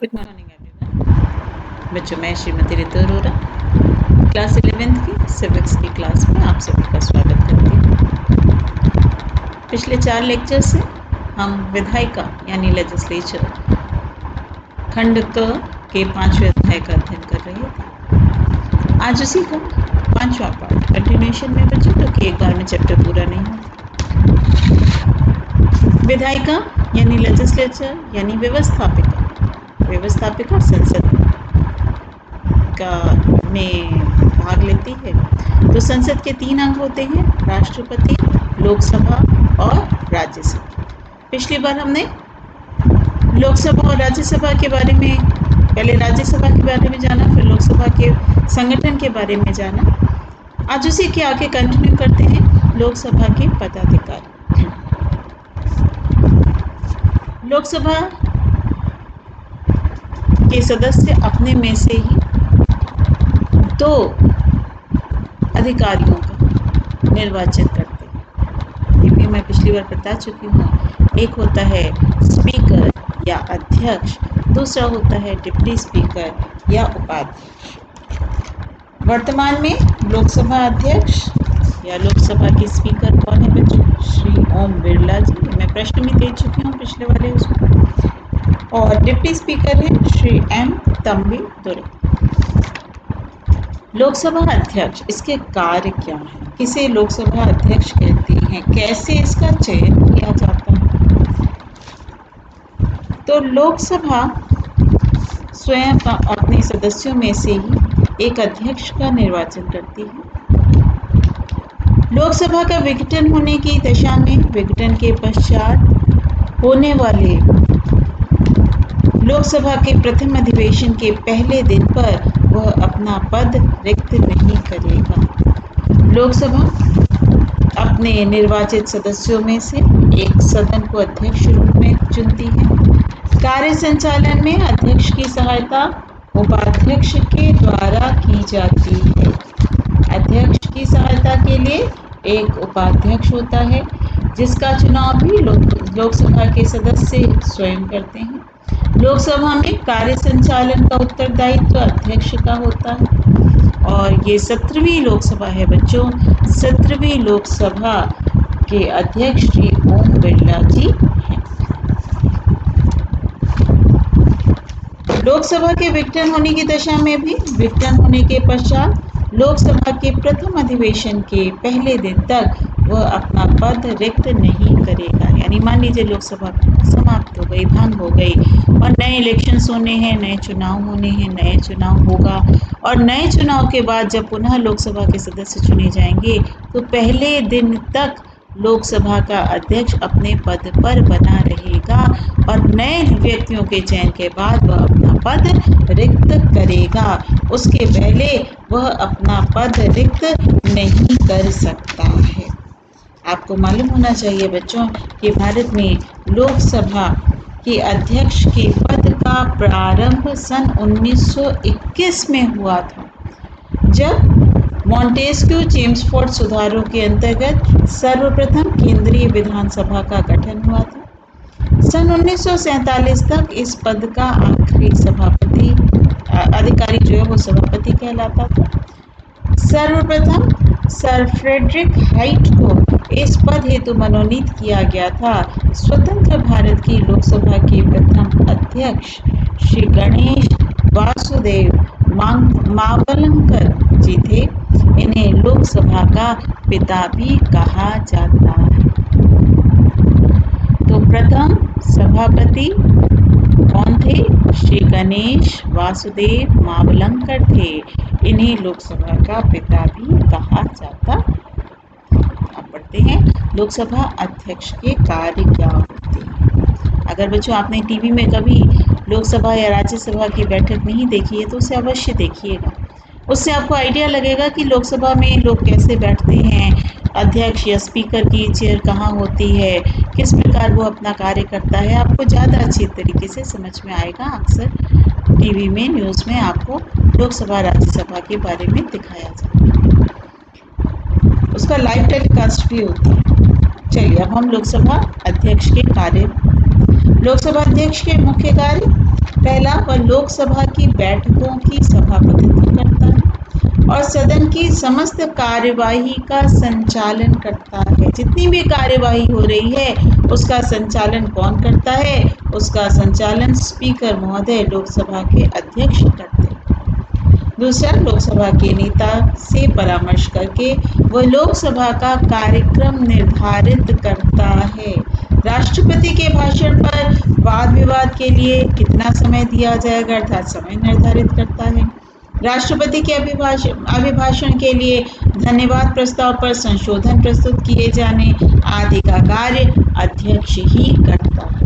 Good morning everyone. बच्चों, मैं Shrimati Ritu Arora class 11th की सिविक्स की क्लास में आप सभी का स्वागत करती हूँ। पिछले 4 लेक्चर से हम विधायिका यानी लेजिस्लेचर खंड क के 5वें अध्याय का अध्ययन कर रहे थे। आज उसी का 5वां पार्ट कंटिन्यूएशन में बच्चों, क्योंकि एक बार में चैप्टर पूरा नहीं होता। विधायिका यानी लेजिस्लेचर यानी व्यवस्थापिका संसद का में भाग लेती है। तो संसद के 3 अंग होते हैं, राष्ट्रपति, लोकसभा और राज्यसभा। पिछली बार हमने लोकसभा और राज्यसभा के बारे में, पहले राज्यसभा के बारे में जाना, फिर लोकसभा के संगठन के बारे में जाना। आज उसी के आगे कंटिन्यू करते हैं लोकसभा के पदाधिकारी। लोकसभा के सदस्य अपने में से ही 2 अधिकारियों का निर्वाचन करते हैं। ये भी मैं पिछली बार बता चुकी हूँ। एक होता है स्पीकर या अध्यक्ष, दूसरा होता है डिप्टी स्पीकर या उपाध्यक्ष। वर्तमान में लोकसभा अध्यक्ष या लोकसभा के स्पीकर कौन है बच्चों? श्री ओम बिरला जी। मैं प्रश्न भी दे चुकी हूँ पिछले वाले उसमें। और डिप्टी स्पीकर हैं श्री एम तंबी दुर्रे। लोकसभा अध्यक्ष, इसके कार्य क्या हैं? किसे लोकसभा अध्यक्ष कहते हैं? कैसे इसका चयन किया जाता है? तो लोकसभा स्वयं अपने सदस्यों में से ही एक अध्यक्ष का निर्वाचन करती है। लोकसभा का विघटन होने की दशा में, विघटन के पश्चात होने वाले लोकसभा के प्रथम अधिवेशन के पहले दिन पर वह अपना पद रिक्त नहीं करेगा। लोकसभा अपने निर्वाचित सदस्यों में से एक सदन को अध्यक्ष रूप में चुनती है। कार्य संचालन में अध्यक्ष की सहायता उपाध्यक्ष के द्वारा की जाती है। अध्यक्ष की सहायता के लिए एक उपाध्यक्ष होता है, जिसका चुनाव भी लोकसभा के सदस्य स्वयं करते हैं। लोकसभा में कार्य संचालन का उत्तरदायित्व अध्यक्ष का होता है। और ये 17वीं लोकसभा है बच्चों। 17वीं लोकसभा के अध्यक्ष श्री ओम बिरला जी हैं। लोकसभा के विघटन होने की दशा में भी, विघटन होने के पश्चात लोकसभा के प्रथम अधिवेशन के पहले दिन तक वह अपना पद रिक्त नहीं करेगा। यानी मान लीजिए लोकसभा समाप्त हो गई, भंग हो गई और नए इलेक्शंस होने हैं, नए चुनाव होने हैं, नए चुनाव होगा और नए चुनाव के बाद जब पुनः लोकसभा के सदस्य चुने जाएंगे तो पहले दिन तक लोकसभा का अध्यक्ष अपने पद पर बना रहेगा और नए व्यक्तियों के चयन के बाद वह अपना पद रिक्त करेगा। उसके पहले वह अपना पद रिक्त नहीं कर सकता है। आपको मालूम होना चाहिए बच्चों कि भारत में लोकसभा के अध्यक्ष के पद का प्रारंभ सन 1921 में हुआ था, जब मॉन्टेस्क्यू चेम्सफोर्ड सुधारों के अंतर्गत सर्वप्रथम केंद्रीय विधानसभा का गठन हुआ था। सन 1947 तक इस पद का आखिरी सभापति अधिकारी जो है वो सभापति कहलाता था। सर्वप्रथम सर फ्रेडरिक हाइट को इस पद हेतु मनोनीत किया गया था। स्वतंत्र भारत की लोकसभा के प्रथम अध्यक्ष श्री गणेश वासुदेव मावलंकर जी थे। इन्हें लोकसभा का पिता भी कहा जाता है। तो प्रथम सभापति कौन थे? श्री गणेश वासुदेव मावलंकर थे। इन्हें लोकसभा का पिता भी कहा जाता। अब पढ़ते हैं लोकसभा अध्यक्ष के कार्य क्या होते हैं। अगर बच्चों आपने टीवी में कभी लोकसभा या राज्यसभा की बैठक नहीं देखी है तो उसे अवश्य देखिएगा। उससे आपको आइडिया लगेगा कि लोकसभा में लोग कैसे बैठते हैं, अध्यक्ष या स्पीकर की चेयर कहाँ होती है, किस प्रकार वो अपना कार्य करता है। आपको ज़्यादा अच्छी तरीके से समझ में आएगा। अक्सर टीवी में, न्यूज़ में आपको लोकसभा राज्यसभा के बारे में दिखाया जाता है, उसका लाइव टेलीकास्ट भी होता है। चलिए अब हम लोकसभा अध्यक्ष के कार्य। लोकसभा अध्यक्ष के मुख्य कार्य पहला, वह लोकसभा की बैठकों की सभापतित्व करता है और सदन की समस्त कार्यवाही का संचालन करता है। जितनी भी कार्यवाही हो रही है उसका संचालन कौन करता है? उसका संचालन स्पीकर महोदय लोकसभा के अध्यक्ष करते हैं। दूसरा, लोकसभा के नेता से परामर्श करके वह लोकसभा का कार्यक्रम निर्धारित करता है। राष्ट्रपति के भाषण पर वाद विवाद के लिए कितना समय दिया जाएगा अर्थात समय निर्धारित करता है। राष्ट्रपति के अभिभाषण के लिए धन्यवाद प्रस्ताव पर संशोधन प्रस्तुत किए जाने आदि का कार्य अध्यक्ष ही करता है।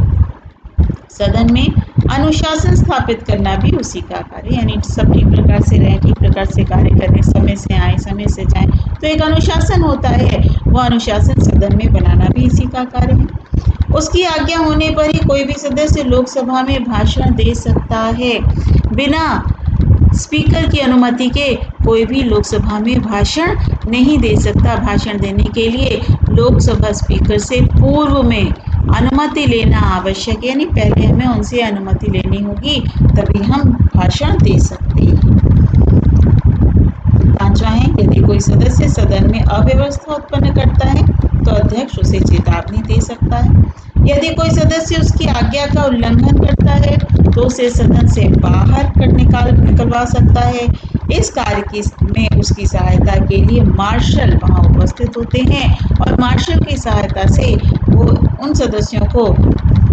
सदन में अनुशासन स्थापित करना भी उसी का कार्य, यानी सब ठीक प्रकार से रहें, ठीक प्रकार से कार्य करें, समय से आए, समय से जाएं, तो एक अनुशासन होता है, वह अनुशासन सदन में बनाना भी इसी का कार्य है। उसकी आज्ञा होने पर ही कोई भी सदस्य लोकसभा में भाषण दे सकता है। बिना स्पीकर की अनुमति के कोई भी लोकसभा में भाषण नहीं दे सकता। भाषण देने के लिए लोकसभा स्पीकर से पूर्व में अनुमति लेना आवश्यक है, यानी पहले हमें उनसे अनुमति लेनी होगी तभी हम भाषण दे सकते हैं। पांचवा है, यदि कोई सदस्य सदन में अव्यवस्था उत्पन्न करता है तो अध्यक्ष उसे चेतावनी दे सकता है। यदि कोई सदस्य उसकी आज्ञा का उल्लंघन करता है तो उसे सदन से बाहर निकलवा सकता है। इस कार्य में उसकी सहायता के लिए मार्शल वहां उपस्थित होते हैं और मार्शल की सहायता से वो उन सदस्यों को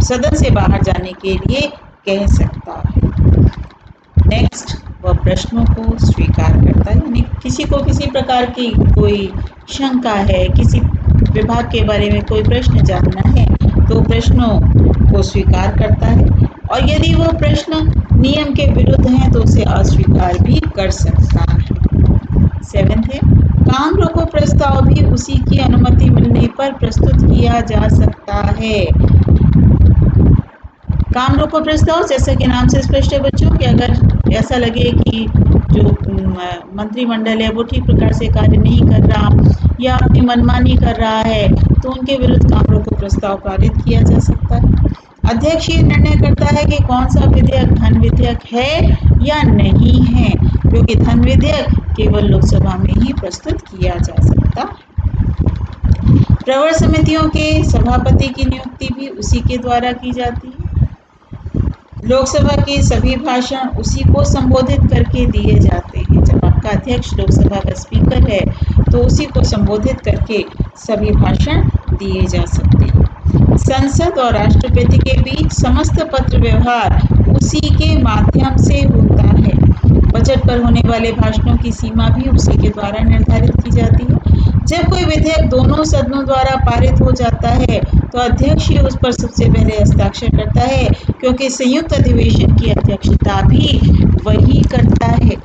सदन से बाहर जाने के लिए कह सकता है। नेक्स्ट, वह प्रश्नों को स्वीकार करता है, यानी किसी को किसी प्रकार की कोई शंका है, किसी विभाग के बारे में कोई प्रश्न जानना है तो प्रश्नों को स्वीकार करता है और यदि वह प्रश्न नियम के विरुद्ध हैं तो उसे अस्वीकार भी कर सकता है। सेवेंथ है, काम रोको प्रस्ताव भी उसी की अनुमति मिलने पर प्रस्तुत किया जा सकता है। काम रोको प्रस्ताव, जैसा कि नाम से स्पष्ट है बच्चों, कि अगर ऐसा लगे कि जो मंत्रिमंडल है वो ठीक प्रकार से कार्य नहीं कर रहा या अपनी मनमानी कर रहा है तो उनके विरुद्ध काम रोको प्रस्ताव पारित किया जा सकता है। अध्यक्ष ये निर्णय करता है कि कौन सा विधेयक धन विधेयक है या नहीं है, क्योंकि धन विधेयक केवल लोकसभा में ही प्रस्तुत किया जा सकता है। प्रवर समितियों के सभापति की नियुक्ति भी उसी के द्वारा की जाती है। लोकसभा के सभी भाषण उसी को संबोधित करके दिए जाते हैं। जब आपका अध्यक्ष लोकसभा का स्पीकर है तो उसी को संबोधित करके सभी भाषण दिए जा सकते हैं। संसद और राष्ट्रपति के बीच समस्त पत्र व्यवहार उसी के माध्यम से होता है। बजट पर होने वाले भाषणों की सीमा भी उसी के द्वारा निर्धारित की जाती है। जब कोई विधेयक दोनों सदनों द्वारा पारित हो जाता है तो अध्यक्ष ही उस पर सबसे पहले हस्ताक्षर करता है, क्योंकि संयुक्त अधिवेशन की अध्यक्षता भी वही करता है।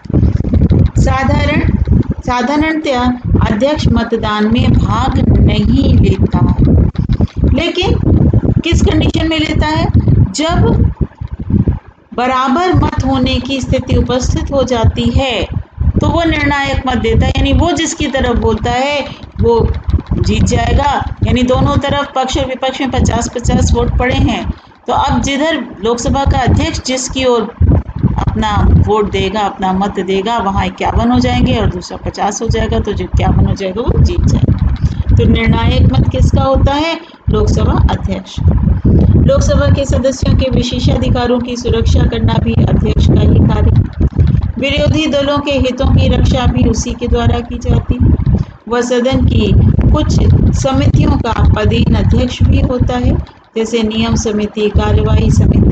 साधारणतया अध्यक्ष मतदान में भाग नहीं लेता, लेकिन किस कंडीशन में लेता है? जब बराबर मत होने की स्थिति उपस्थित हो जाती है तो वो निर्णायक मत देता है, यानी वो जिसकी तरफ बोलता है वो जीत जाएगा। यानी दोनों तरफ पक्ष और विपक्ष में 50-50 वोट पड़े हैं, तो अब जिधर लोकसभा का अध्यक्ष जिसकी ओर अपना वोट देगा, अपना मत देगा, वहाँ 51 हो जाएंगे और दूसरा 50 हो जाएगा, तो जो 51 हो जाएगा वो जीत जाएगा। तो निर्णायक मत किसका होता है? लोकसभा अध्यक्ष। लोकसभा के सदस्यों के विशेषाधिकारों की सुरक्षा करना भी अध्यक्ष का ही कार्य। विरोधी दलों के हितों की रक्षा भी उसी के द्वारा की जाती है। वह सदन की कुछ समितियों का पदेन अध्यक्ष भी होता है, जैसे नियम समिति, कार्यवाही समिति।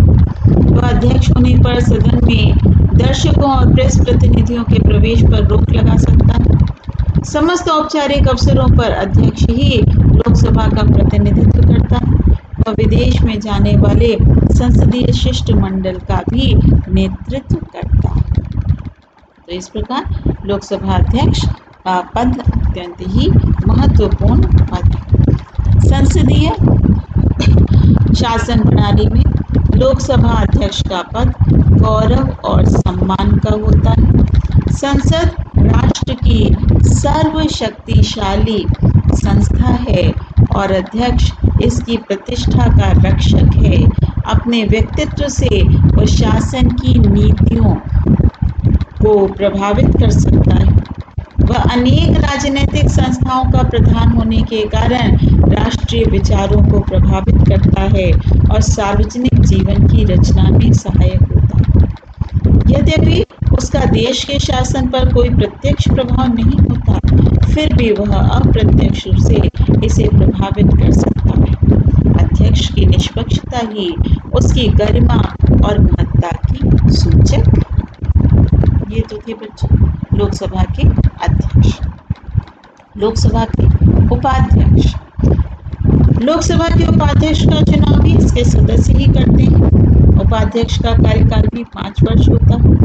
वह अध्यक्ष होने पर सदन में दर्शकों और प्रेस प्रतिनिधियों के प्रवेश पर रोक लगा सकता है। समस्त औपचारिक अवसरों पर अध्यक्ष ही लोकसभा का प्रतिनिधित्व करता है। वह विदेश में जाने वाले संसदीय शिष्टमंडल का भी नेतृत्व करता है। तो इस प्रकार लोकसभा अध्यक्ष का पद अत्यंत ही महत्वपूर्ण पद है। संसदीय शासन प्रणाली में लोकसभा अध्यक्ष का पद गौरव और सम्मान का होता है। संसद राष्ट्र की सर्वशक्तिशाली संस्था है और अध्यक्ष इसकी प्रतिष्ठा का रक्षक है। अपने व्यक्तित्व से व शासन की नीतियों को प्रभावित कर सकता है। वह अनेक राजनीतिक संस्थाओं का प्रधान होने के कारण राष्ट्रीय विचारों को प्रभावित करता है और सार्वजनिक जीवन की रचना में सहायक होता है। यद्यपि उसका देश के शासन पर कोई प्रत्यक्ष प्रभाव नहीं होता, फिर भी वह अप्रत्यक्ष रूप से इसे प्रभावित कर सकता है। अध्यक्ष की निष्पक्षता ही उसकी गरिमा और महत्ता की सूचक। ये तो थे बच्चों लोकसभा के अध्यक्ष। लोकसभा के उपाध्यक्ष। लोकसभा के उपाध्यक्ष का चुनाव भी इसके सदस्य ही करते हैं। उपाध्यक्ष का कार्यकाल भी 5 वर्ष होता है।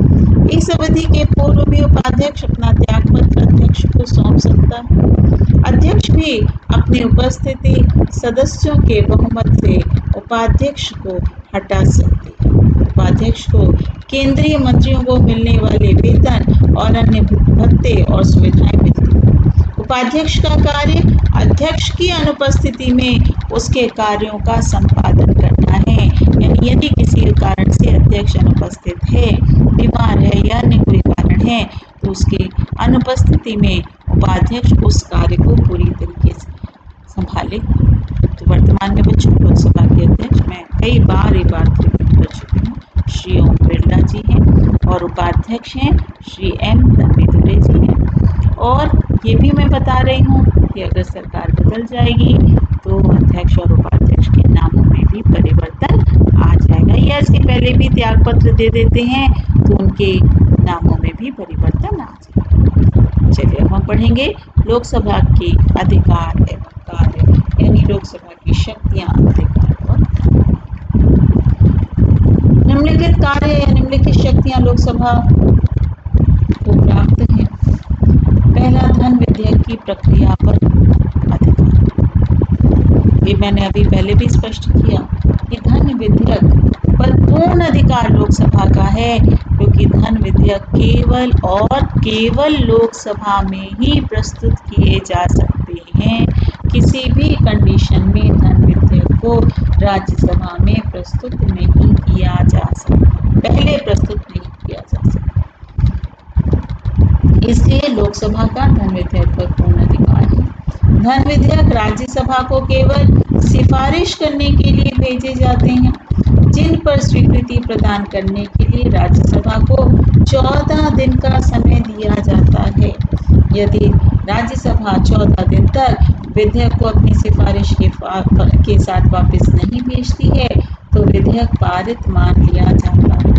इस अवधि के पूर्व भी उपाध्यक्ष अपना त्यागपत्र अध्यक्ष को सौंप सकता है। अध्यक्ष भी अपनी उपस्थिति सदस्यों के बहुमत से उपाध्यक्ष को हटा सकते हैं। उपाध्यक्ष को केंद्रीय मंत्रियों को मिलने वाले वेतन और अन्य भत्ते और सुविधाएं मिलती हैं। उपाध्यक्ष का कार्य अध्यक्ष की अनुपस्थिति में उसके कार्यों का संपादन करना है। यानी यदि किसी कारण से अध्यक्ष अनुपस्थित है, बीमार है या अन्य कोई कारण है, तो उसकी अनुपस्थिति में उपाध्यक्ष उस कार्य को पूरी तरीके से संभालेगा। तो वर्तमान में बच्चों लोकसभा के अध्यक्ष मैं कई बार ये बात रिपीट कर चुकी हूँ, श्री ओम बिरला जी हैं और उपाध्यक्ष हैं श्री एम तन्वी जी हैं। और ये भी मैं बता रही हूँ कि अगर सरकार बदल जाएगी तो अध्यक्ष और उपाध्यक्ष के नामों में भी परिवर्तन आ जाएगा, या इसके पहले भी त्यागपत्र दे देते हैं तो उनके नामों में भी परिवर्तन आ जाएगा। चलिए अब हम पढ़ेंगे लोकसभा के अधिकार एवं कार्य, यानी लोकसभा की शक्तियां, अधिकार और निम्नलिखित कार्य या निम्नलिखित शक्तियां लोकसभा को प्राप्त हैं। पहला, धन विधेयक की प्रक्रिया पर अधिकार। ये मैंने अभी पहले भी स्पष्ट किया कि धन विधेयक पर पूर्ण अधिकार लोकसभा का है, क्योंकि धन विधेयक केवल और केवल लोकसभा में ही प्रस्तुत किए जा सकते हैं। किसी भी कंडीशन में धन विधेयक को राज्यसभा में प्रस्तुत नहीं किया जा सकता, पहले प्रस्तुत नहीं किया जा सकता। इसलिए लोकसभा का धन विधेयक पर पूर्ण अधिकार है। धन विधेयक राज्यसभा को केवल सिफारिश करने के लिए भेजे जाते हैं, जिन पर स्वीकृति प्रदान करने के लिए राज्यसभा को 14 दिन का समय दिया जाता है। यदि राज्यसभा 14 दिन तक विधेयक को अपनी सिफारिश के साथ वापस नहीं भेजती है तो विधेयक पारित मान लिया जाता है।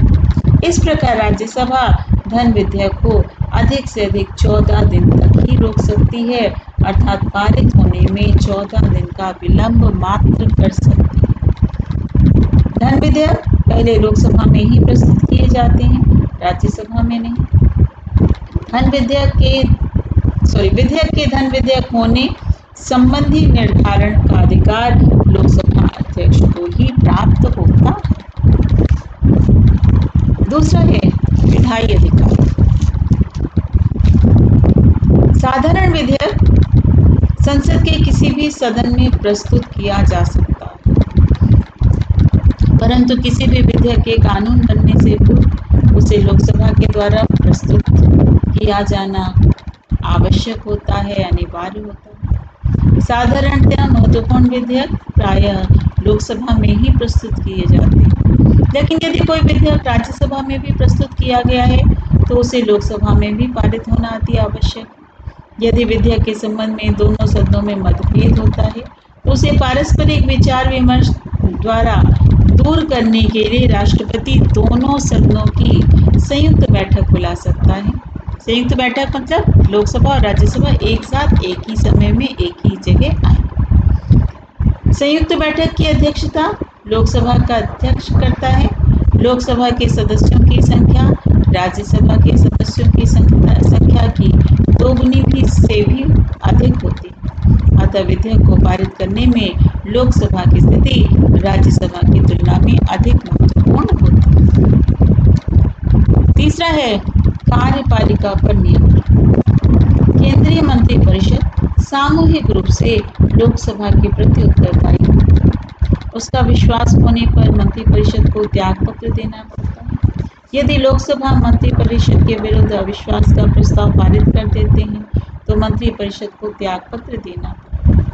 इस प्रकार राज्यसभा धन विधेयक को अधिक से अधिक 14 दिन तक ही रोक सकती है, अर्थात पारित होने में 14 दिन का विलंब मात्र कर सकती है। धन विधेयक पहले लोकसभा में ही प्रस्तुत किए जाते हैं, राज्यसभा में नहीं। विधेयक के धन विधेयक होने संबंधी निर्धारण का अधिकार लोकसभा अध्यक्ष को ही प्राप्त होता है। दूसरा है विधायी अधिकार। साधारण विधेयक संसद के किसी भी सदन में प्रस्तुत किया जा सकता है, परंतु किसी भी विधेयक के कानून बनने से पूर्व उसे लोकसभा के द्वारा प्रस्तुत किया जाना आवश्यक होता है, अनिवार्य होता है। साधारणतः महत्वपूर्ण विधेयक प्रायः लोकसभा में ही प्रस्तुत किए जाते हैं, लेकिन यदि कोई विधेयक राज्यसभा में भी प्रस्तुत किया गया है तो उसे लोकसभा में भी पारित होना अति आवश्यक है। यदि विधेयक के संबंध में दोनों सदनों में मतभेद होता है तो उसे पारस्परिक विचार विमर्श द्वारा दूर करने के लिए राष्ट्रपति दोनों सदनों की संयुक्त बैठक बुला सकता है। संयुक्त बैठक मतलब लोकसभा और राज्यसभा एक साथ एक ही समय में एक ही जगह आए। संयुक्त बैठक की अध्यक्षता लोकसभा का अध्यक्ष करता है। लोकसभा के सदस्यों की संख्या राज्यसभा के सदस्यों की संख्या की दोगुनी से भी अधिक होती है। अतः विधेयक को पारित करने में लोकसभा की स्थिति राज्यसभा की तुलना में अधिक महत्वपूर्ण होती है। तीसरा है कार्यपालिका पर नियंत्रण। केंद्रीय मंत्रिपरिषद सामूहिक रूप से लोकसभा के प्रति उत्तरदायी है। उसका विश्वास होने पर मंत्रिपरिषद को त्यागपत्र देना पड़ता है। यदि लोकसभा मंत्रिपरिषद के विरुद्ध अविश्वास का प्रस्ताव पारित कर देते हैं तो मंत्रिपरिषद को त्यागपत्र देना पड़ता है।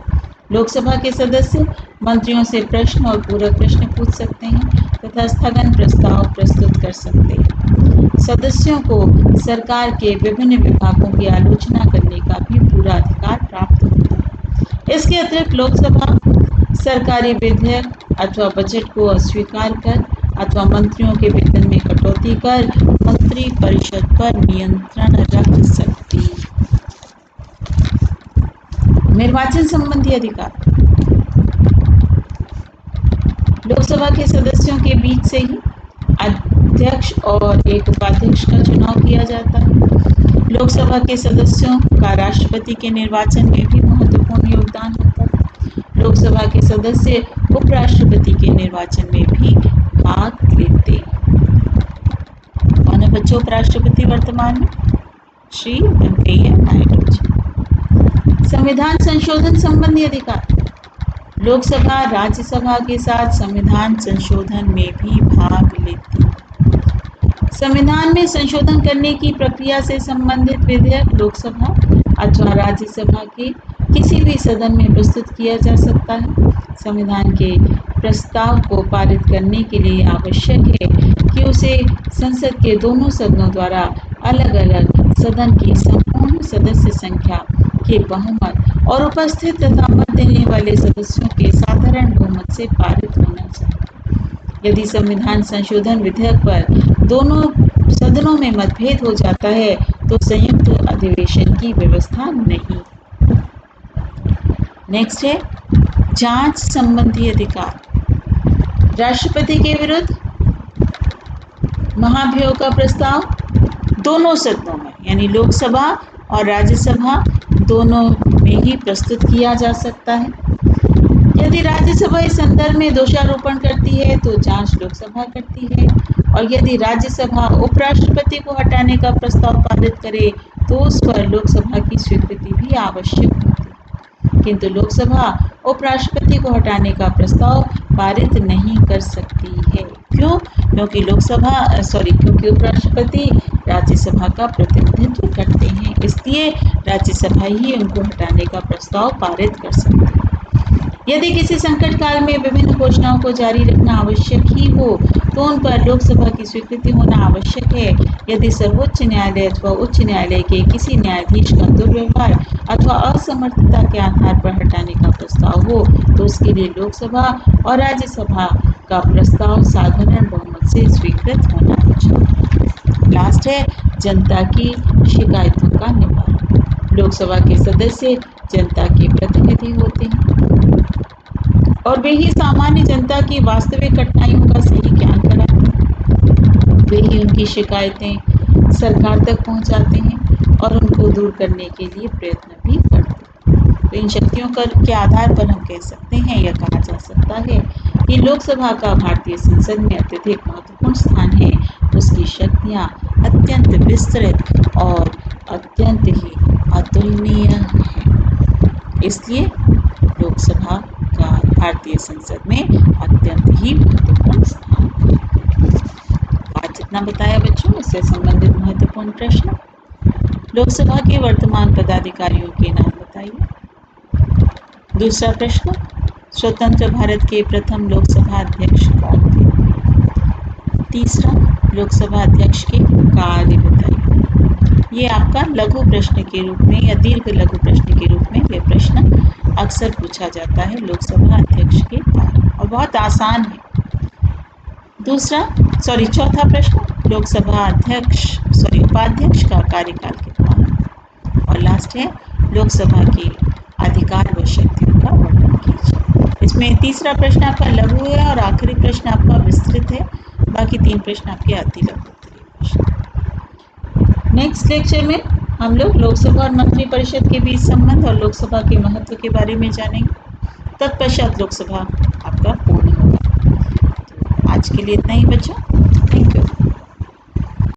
लोकसभा के सदस्य मंत्रियों से प्रश्न और पूरक प्रश्न पूछ सकते हैं तथा स्थगन प्रस्ताव प्रस्तुत कर सकते हैं। सदस्यों को सरकार के विभिन्न विभागों की आलोचना करने का भी पूरा अधिकार प्राप्त होता है। इसके अतिरिक्त लोकसभा सरकारी विधेयक अथवा बजट को अस्वीकार कर अथवा मंत्रियों के वेतन में कटौती कर मंत्रिपरिषद पर नियंत्रण रख सकती है। निर्वाचन संबंधी अधिकार। लोकसभा के सदस्यों के बीच से ही अध्यक्ष और एक उपाध्यक्ष का चुनाव किया जाता है। लोकसभा के सदस्यों का राष्ट्रपति के निर्वाचन में भी महत्वपूर्ण योगदान होता है। लोकसभा के सदस्य उपराष्ट्रपति के निर्वाचन में भी भाग लेते हैं। कौन है बच्चों उपराष्ट्रपति वर्तमान में? श्री वेंकैया नायडू जी। संविधान संशोधन संबंधी अधिकार। लोकसभा राज्यसभा के साथ संविधान संशोधन में भी भाग लेती है। संविधान में संशोधन करने की प्रक्रिया से संबंधित विधेयक लोकसभा अथवा राज्यसभा के किसी भी सदन में प्रस्तुत किया जा सकता है। संविधान के प्रस्ताव को पारित करने के लिए आवश्यक है कि उसे संसद के दोनों सदनों द्वारा अलग अलग सदन की संपूर्ण सदस्य संख्या के बहुमत और उपस्थित तथा मत देने वाले सदस्यों के साधारण बहुमत से पारित होना चाहिए। यदि संविधान संशोधन विधेयक पर दोनों सदनों में मतभेद हो जाता है तो संयुक्त अधिवेशन की व्यवस्था नहीं। नेक्स्ट है जांच संबंधी अधिकार। राष्ट्रपति के विरुद्ध महाभियोग का प्रस्ताव दोनों सदनों में यानी लोकसभा और राज्यसभा दोनों में ही प्रस्तुत किया जा सकता है। यदि राज्यसभा इस संदर्भ में दोषारोपण करती है तो जांच लोकसभा करती है और यदि राज्यसभा उपराष्ट्रपति को हटाने का प्रस्ताव पारित करे तो उस पर लोकसभा की स्वीकृति भी आवश्यक होती है। किंतु लोकसभा उपराष्ट्रपति को हटाने का प्रस्ताव पारित नहीं कर सकती है। क्यों? क्योंकि उपराष्ट्रपति राज्यसभा का प्रतिनिधित्व करते हैं, इसलिए राज्यसभा ही उनको हटाने का प्रस्ताव पारित कर सकती है। यदि किसी संकट काल में विभिन्न घोषणाओं को जारी रखना आवश्यक ही हो तो उन पर लोकसभा की स्वीकृति होना आवश्यक है। यदि सर्वोच्च न्यायालय अथवा उच्च न्यायालय के किसी न्यायाधीश का दुर्व्यवहार अथवा असमर्थता के आधार पर हटाने का प्रस्ताव हो तो उसके लिए लोकसभा और राज्यसभा का प्रस्ताव साधारण बहुमत से स्वीकृत होना चाहिए। लास्ट है जनता की शिकायतों का निवारण। लोकसभा के सदस्य जनता के प्रतिनिधि होते हैं और वे ही सामान्य जनता की वास्तविक कठिनाइयों का सही ज्ञान कराते हैं। वे ही उनकी शिकायतें सरकार तक पहुंचाते हैं और उनको दूर करने के लिए प्रयत्न भी करते हैं। तो इन शक्तियों के आधार पर हम कह सकते हैं या कहा जा सकता है कि लोकसभा का भारतीय संसद में अत्यधिक महत्वपूर्ण स्थान है। उसकी शक्तियाँ अत्यंत विस्तृत और अत्यंत ही अतुलनीय हैं। इसलिए लोकसभा का भारतीय संसद में अत्यंत ही महत्वपूर्ण स्थान है। आज जितना बताया बच्चों इससे संबंधित महत्वपूर्ण प्रश्न। लोकसभा के वर्तमान पदाधिकारियों के नाम बताइए। दूसरा प्रश्न, स्वतंत्र भारत के प्रथम लोकसभा अध्यक्ष कौन थे? तीसरा, लोकसभा अध्यक्ष के कार्य बताइए। ये आपका लघु प्रश्न के रूप में या दीर्घ लघु प्रश्न के रूप में यह प्रश्न अक्सर पूछा जाता है लोकसभा अध्यक्ष के कार्य और बहुत आसान है। चौथा प्रश्न, लोकसभा उपाध्यक्ष का कार्यकाल कितना है? और लास्ट है लोकसभा के अधिकार व शक्तियों का वर्णन कीजिए। इसमें तीसरा प्रश्न आपका लघु है और आखिरी प्रश्न आपका विस्तृत है, बाकी 3 प्रश्न आपके अति लघु प्रश्न। नेक्स्ट लेक्चर में हम लोग लोकसभा और मंत्रिपरिषद के बीच संबंध और लोकसभा के महत्व के बारे में जानेंगे। तत्पश्चात लोकसभा आपका पूर्ण होगा। तो आज के लिए इतना ही बच्चों। Thank you.